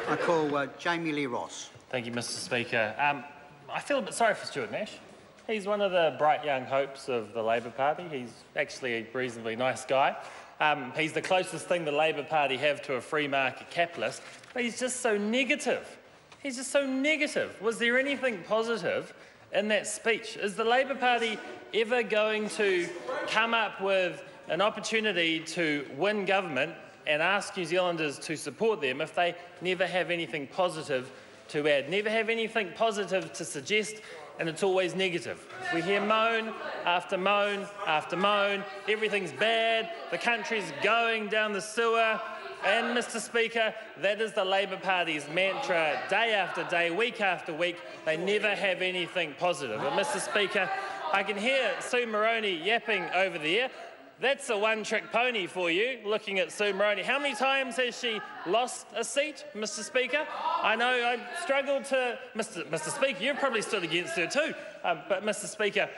I call Jami-Lee Ross. Thank you, Mr Speaker. I feel a bit sorry for Stuart Nash. He's one of the bright young hopes of the Labor Party. He's actually a reasonably nice guy. He's the closest thing the Labor Party have to a free market capitalist, but he's just so negative. He's just so negative. Was there anything positive in that speech? Is the Labor Party ever going to come up with an opportunity to win government and ask New Zealanders to support them if they never have anything positive to add, never have anything positive to suggest, and it's always negative? We hear moan after moan after moan. Everything's bad. The country's going down the sewer. And, Mr Speaker, that is the Labor Party's mantra day after day, week after week. They never have anything positive. And, Mr Speaker, I can hear Sue Moroney yapping over there. That's a one-trick pony for you, looking at Sue Moroney. How many times has she lost a seat, Mr Speaker? I know I struggled to... Mr Speaker, you've probably stood against her too. But, Mr Speaker,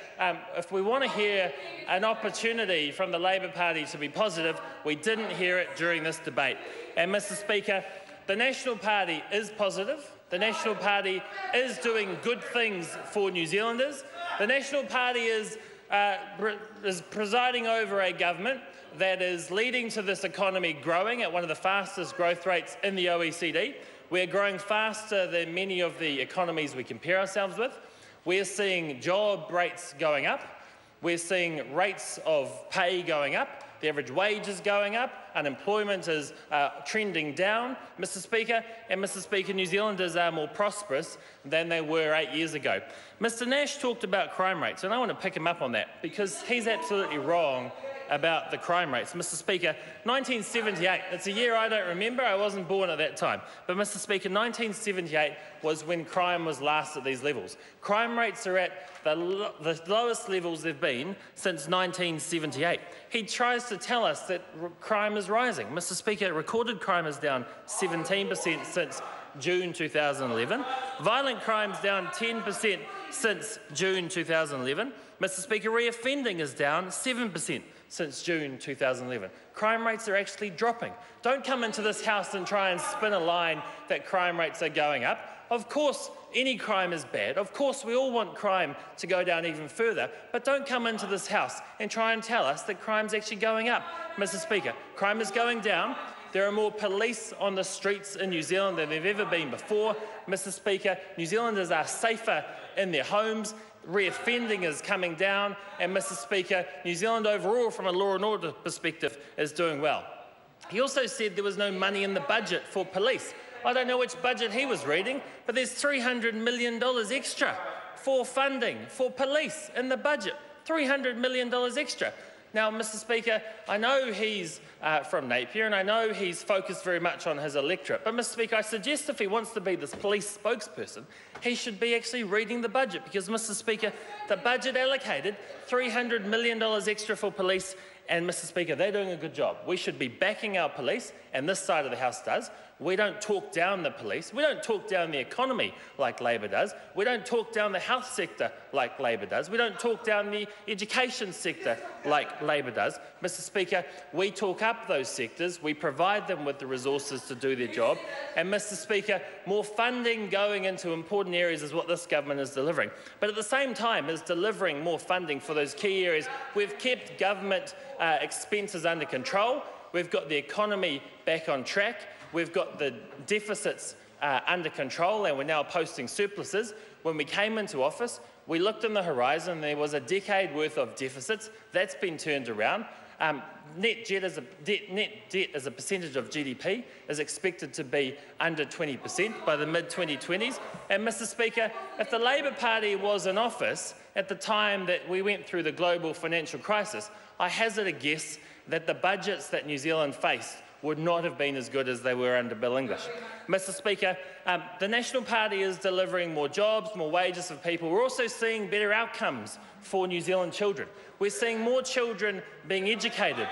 if we want to hear an opportunity from the Labor Party to be positive, we didn't hear it during this debate. And, Mr Speaker, the National Party is positive. The National Party is doing good things for New Zealanders. The National Party is presiding over a government that is leading to this economy growing at one of the fastest growth rates in the OECD. We're growing faster than many of the economies we compare ourselves with. We're seeing job rates going up. We're seeing rates of pay going up. The average wage is going up. Unemployment is trending down, Mr Speaker. And, Mr Speaker, New Zealanders are more prosperous than they were 8 years ago. Mr Nash talked about crime rates, and I want to pick him up on that because he's absolutely wrong about the crime rates. Mr Speaker, 1978, it's a year I don't remember, I wasn't born at that time, but Mr Speaker, 1978 was when crime was last at these levels. Crime rates are at the lowest levels they've been since 1978. He tries to tell us that crime is rising. Mr Speaker, recorded crime is down 17% since June 2011. Violent crimes down 10% since June 2011. Mr Speaker, reoffending is down 7% since June 2011. Crime rates are actually dropping. Don't come into this House and try and spin a line that crime rates are going up. Of course, any crime is bad. Of course, we all want crime to go down even further, but don't come into this House and try and tell us that crime's actually going up. Mr Speaker, crime is going down. There are more police on the streets in New Zealand than there have ever been before. Mr Speaker, New Zealanders are safer in their homes. Reoffending is coming down, and, Mr Speaker, New Zealand overall, from a law and order perspective, is doing well. He also said there was no money in the budget for police. I don't know which budget he was reading, but there's $300 million extra for funding for police in the budget. $300 million extra. Now, Mr Speaker, I know he's from Napier and I know he's focused very much on his electorate, but, Mr Speaker, I suggest if he wants to be this police spokesperson, he should be actually reading the budget because, Mr Speaker, the budget allocated $300 million extra for police, and, Mr Speaker, they're doing a good job. We should be backing our police, and this side of the House does. We don't talk down the police. We don't talk down the economy like Labor does. We don't talk down the health sector like Labor does. We don't talk down the education sector like Labor does. Mr Speaker, we talk up those sectors. We provide them with the resources to do their job. And, Mr Speaker, more funding going into important areas is what this government is delivering. But at the same time as delivering more funding for those key areas, we've kept government expenses under control. We've got the economy back on track. We've got the deficits under control, and we're now posting surpluses. When we came into office, we looked on the horizon and there was a decade worth of deficits. That's been turned around. Net debt as a percentage of GDP is expected to be under 20% by the mid-2020s. And, Mr Speaker, if the Labor Party was in office at the time that we went through the global financial crisis, I hazard a guess that the budgets that New Zealand faced would not have been as good as they were under Bill English. Mr Speaker, the National Party is delivering more jobs, more wages for people. We're also seeing better outcomes for New Zealand children. We're seeing more children being educated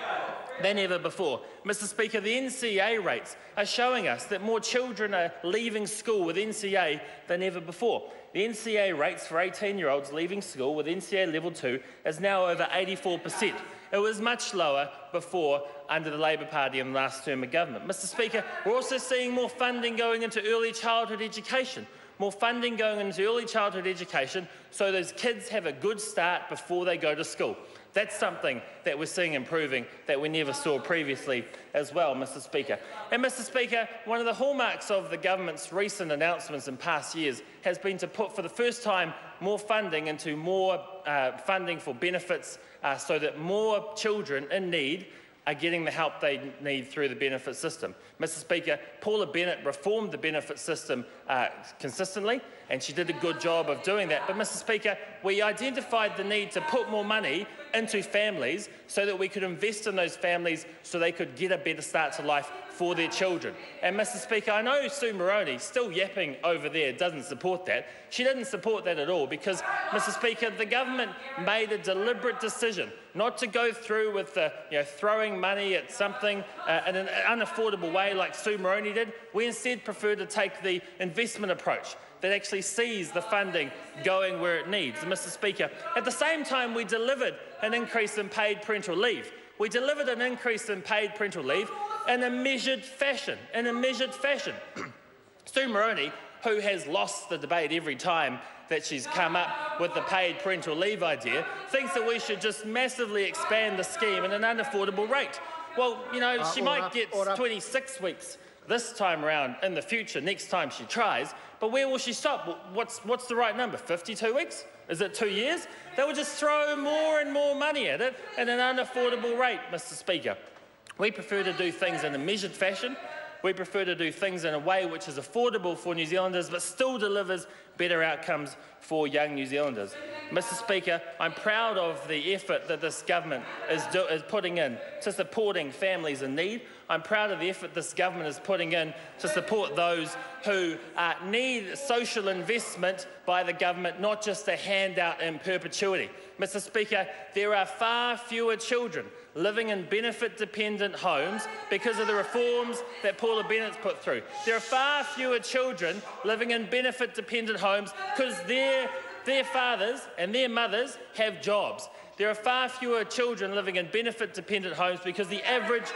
than ever before. Mr Speaker, the NCA rates are showing us that more children are leaving school with NCA than ever before. The NCA rates for 18-year-olds leaving school with NCA Level 2 is now over 84%. It was much lower before under the Labor Party in the last term of government. Mr Speaker, we're also seeing more funding going into early childhood education. More funding going into early childhood education so those kids have a good start before they go to school. That's something that we're seeing improving that we never saw previously as well, Mr Speaker. And Mr Speaker, one of the hallmarks of the government's recent announcements in past years has been to put for the first time more funding into more funding for benefits so that more children in need are getting the help they need through the benefit system. Mr Speaker, Paula Bennett reformed the benefit system consistently, and she did a good job of doing that. But Mr Speaker, we identified the need to put more money into families so that we could invest in those families so they could get a better start to life for their children. And Mr Speaker, I know Sue Moroney, still yapping over there, doesn't support that. She didn't support that at all because, Mr Speaker, the government made a deliberate decision not to go through with the throwing money at something in an unaffordable way like Sue Moroney did. We instead prefer to take the investment approach that actually sees the funding going where it needs. And Mr Speaker, at the same time we delivered an increase in paid parental leave. We delivered an increase in paid parental leave in a measured fashion. Sue Moroney, who has lost the debate every time that she's come up with the paid parental leave idea, thinks that we should just massively expand the scheme at an unaffordable rate. Well, she might get 26 weeks this time around in the future, next time she tries, but where will she stop? What's the right number, 52 weeks? Is it 2 years? They will just throw more and more money at it at an unaffordable rate, Mr Speaker. We prefer to do things in a measured fashion. We prefer to do things in a way which is affordable for New Zealanders but still delivers better outcomes for young New Zealanders. Mr Speaker, I'm proud of the effort that this government is putting in to supporting families in need. I'm proud of the effort this government is putting in to support those who need social investment by the government, not just a handout in perpetuity. Mr Speaker, there are far fewer children living in benefit-dependent homes because of the reforms that Paula Bennett's put through. There are far fewer children living in benefit-dependent homes because their fathers and their mothers have jobs. There are far fewer children living in benefit-dependent homes because the average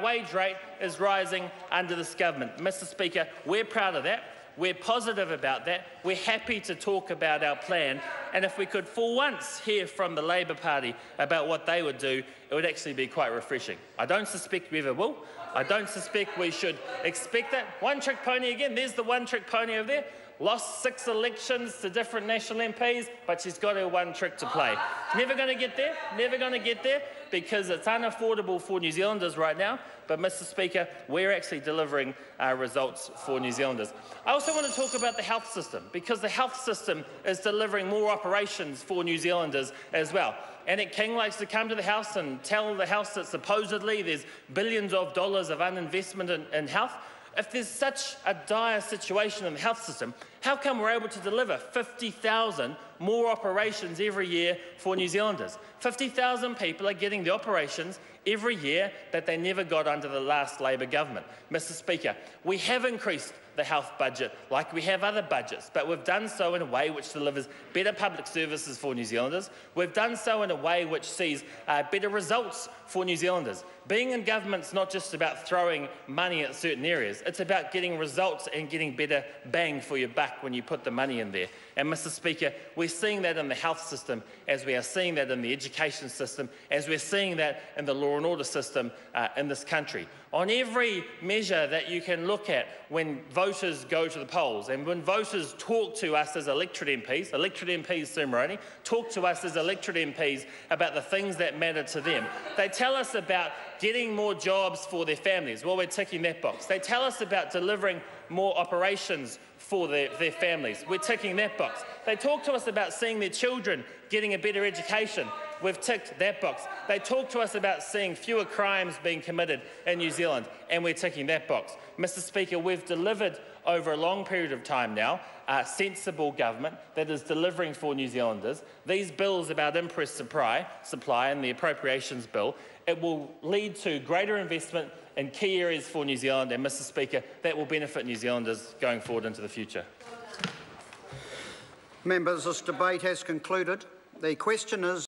wage rate is rising under this government. Mr Speaker, we're proud of that. We're positive about that. We're happy to talk about our plan. And if we could for once hear from the Labor Party about what they would do, it would actually be quite refreshing. I don't suspect we ever will. I don't suspect we should expect that. One-trick pony again. There's the one-trick pony over there. Lost 6 elections to different national MPs, but she's got her one trick to play. Never going to get there, never going to get there, because it's unaffordable for New Zealanders right now. But, Mr Speaker, we're actually delivering results for New Zealanders. I also want to talk about the health system, because the health system is delivering more operations for New Zealanders as well. Annette King likes to come to the House and tell the House that supposedly there's billions of dollars of uninvestment in health. If there's such a dire situation in the health system, how come we're able to deliver 50,000 more operations every year for New Zealanders? 50,000 people are getting the operations every year that they never got under the last Labor government. Mr Speaker, we have increased the health budget like we have other budgets, but we've done so in a way which delivers better public services for New Zealanders. We've done so in a way which sees better results for New Zealanders. Being in government's not just about throwing money at certain areas, it's about getting results and getting better bang for your buck when you put the money in there. And Mr Speaker, we're seeing that in the health system, as we are seeing that in the education system, as we're seeing that in the law and order system in this country. On every measure that you can look at when voters go to the polls and when voters talk to us as electorate MPs, Sue Moroney, talk to us as electorate MPs about the things that matter to them. They tell us about getting more jobs for their families. Well, we're ticking that box. They tell us about delivering more operations for their families. We're ticking that box. They talk to us about seeing their children getting a better education. We've ticked that box. They talk to us about seeing fewer crimes being committed in New Zealand, and we're ticking that box. Mr Speaker, we've delivered over a long period of time now a sensible government that is delivering for New Zealanders. These bills about impress supply and the Appropriations Bill, it will lead to greater investment in key areas for New Zealand, and Mr Speaker, that will benefit New Zealanders going forward into the future. Members, this debate has concluded. The question is